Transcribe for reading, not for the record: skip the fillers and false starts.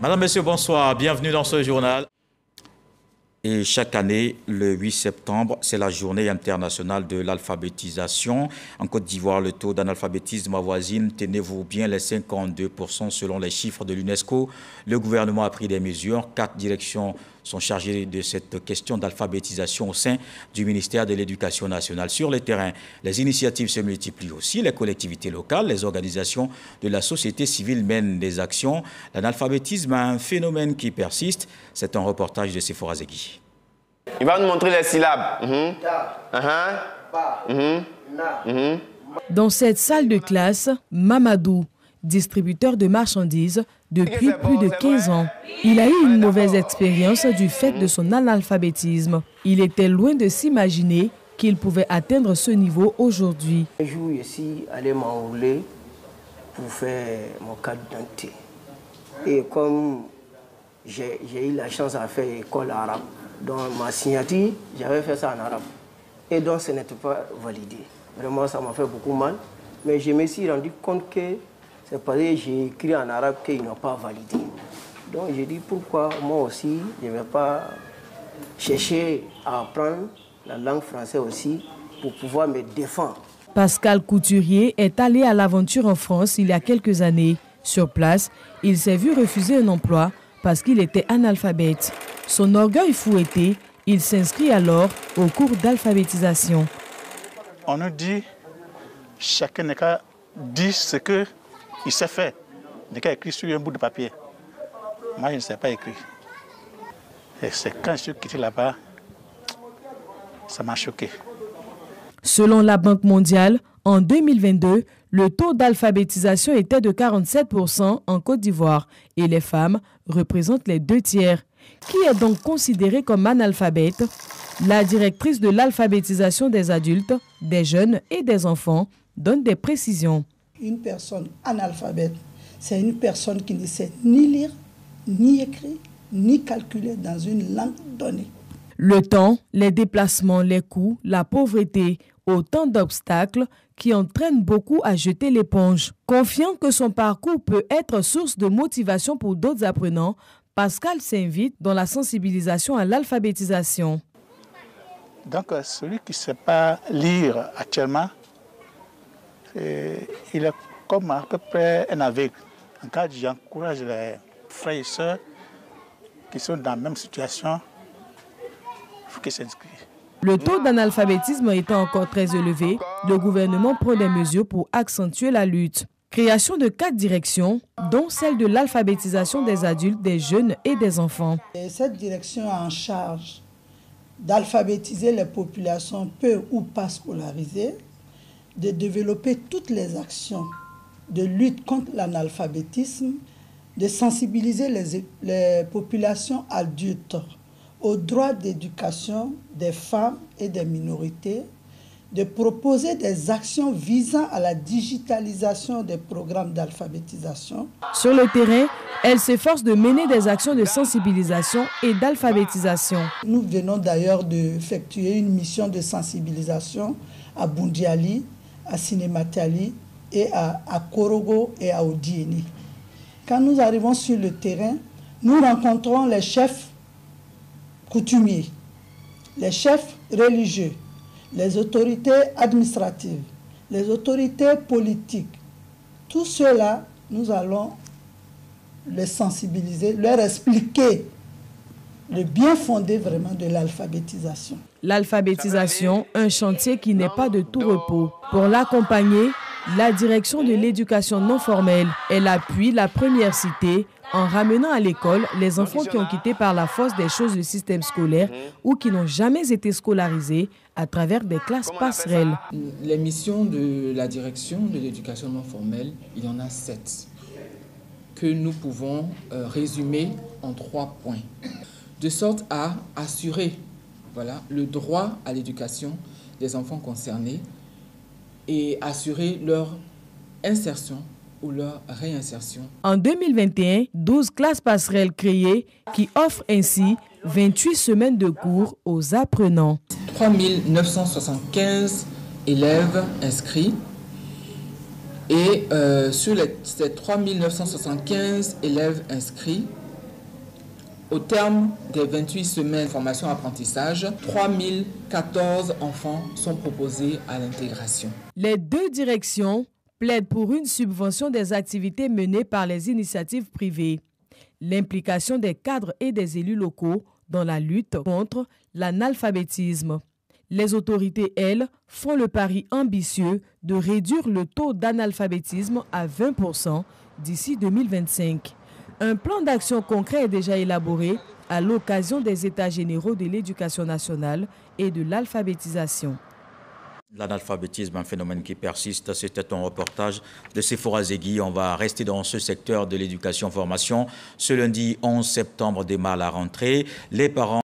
Madame, Monsieur, bonsoir. Bienvenue dans ce journal. Et chaque année, le 8 septembre, c'est la journée internationale de l'alphabétisation. En Côte d'Ivoire, le taux d'analphabétisme avoisine, tenez-vous bien, les 52% selon les chiffres de l'UNESCO. Le gouvernement a pris des mesures. 4 directions sont chargées de cette question d'alphabétisation au sein du ministère de l'Éducation nationale. Sur le terrain, les initiatives se multiplient aussi. Les collectivités locales, les organisations de la société civile mènent des actions. L'analphabétisme est un phénomène qui persiste. C'est un reportage de Sephora Zegui. Il va nous montrer les syllabes. Dans cette salle de classe, Mamadou, distributeur de marchandises depuis plus de 15 ans. Il a eu une mauvaise expérience du fait de son analphabétisme. Il était loin de s'imaginer qu'il pouvait atteindre ce niveau aujourd'hui. Un jour, je suis allé m'enrouler pour faire mon carte d'identité. Et comme j'ai eu la chance à faire école arabe, dans ma signature, j'avais fait ça en arabe. Et donc, ce n'était pas validé. Vraiment, ça m'a fait beaucoup mal. Mais je me suis rendu compte que c'est parce que j'ai écrit en arabe qu'ils n'ont pas validé. Donc, j'ai dit pourquoi moi aussi, je ne vais pas chercher à apprendre la langue française aussi pour pouvoir me défendre. Pascal Couturier est allé à l'aventure en France il y a quelques années. Sur place, il s'est vu refuser un emploi parce qu'il était analphabète. Son orgueil fouetté, il s'inscrit alors au cours d'alphabétisation. On nous dit, chacun n'a qu'à dire ce qu'il sait faire, n'a qu'à écrire sur un bout de papier. Moi, je ne sais pas écrire. Et c'est quand je suis quitté là-bas, ça m'a choqué. Selon la Banque mondiale, en 2022, le taux d'alphabétisation était de 47% en Côte d'Ivoire et les femmes représentent les 2/3. Qui est donc considérée comme analphabète? La directrice de l'alphabétisation des adultes, des jeunes et des enfants donne des précisions. Une personne analphabète, c'est une personne qui ne sait ni lire, ni écrire, ni calculer dans une langue donnée. Le temps, les déplacements, les coûts, la pauvreté, autant d'obstacles qui entraînent beaucoup à jeter l'éponge. Confiant que son parcours peut être source de motivation pour d'autres apprenants, Pascal s'invite dans la sensibilisation à l'alphabétisation. Donc, celui qui ne sait pas lire actuellement, il est comme à peu près un aveugle. En cas, j'encourage les frères et sœurs qui sont dans la même situation, il faut qu'ils s'inscrivent. Le taux d'analphabétisme étant encore très élevé, le gouvernement prend des mesures pour accentuer la lutte. Création de 4 directions, dont celle de l'alphabétisation des adultes, des jeunes et des enfants. Et cette direction a en charge d'alphabétiser les populations peu ou pas scolarisées, de développer toutes les actions de lutte contre l'analphabétisme, de sensibiliser les populations adultes aux droits d'éducation des femmes et des minorités, de proposer des actions visant à la digitalisation des programmes d'alphabétisation. Sur le terrain, elle s'efforce de mener des actions de sensibilisation et d'alphabétisation. Nous venons d'ailleurs d'effectuer une mission de sensibilisation à Bundiali, à Sinematali et à Korogo et à Odieni. Quand nous arrivons sur le terrain, nous rencontrons les chefs coutumiers, les chefs religieux, les autorités administratives, les autorités politiques. Tout cela, nous allons les sensibiliser, leur expliquer le bien fondé vraiment de l'alphabétisation. L'alphabétisation, un chantier qui n'est pas de tout repos. Pour l'accompagner, la direction de l'éducation non formelle, elle appuie la première cité en ramenant à l'école les enfants qui ont quitté par la force des choses le système scolaire ou qui n'ont jamais été scolarisés à travers des classes passerelles. Les missions de la direction de l'éducation non formelle, il y en a 7 que nous pouvons résumer en 3 points. De sorte à assurer le droit à l'éducation des enfants concernés et assurer leur insertion ou leur réinsertion. En 2021, 12 classes passerelles créées qui offrent ainsi 28 semaines de cours aux apprenants. 3 975 élèves inscrits et sur ces 3 975 élèves inscrits, Au terme des 28 semaines de formation-apprentissage, 3014 enfants sont proposés à l'intégration. Les deux directions plaident pour une subvention des activités menées par les initiatives privées, l'implication des cadres et des élus locaux dans la lutte contre l'analphabétisme. Les autorités, elles, font le pari ambitieux de réduire le taux d'analphabétisme à 20% d'ici 2025. Un plan d'action concret est déjà élaboré à l'occasion des États généraux de l'éducation nationale et de l'alphabétisation. L'analphabétisme, un phénomène qui persiste. C'était un reportage de Sephora Zegui. On va rester dans ce secteur de l'éducation-formation. Ce lundi 11 septembre démarre la rentrée. Les parents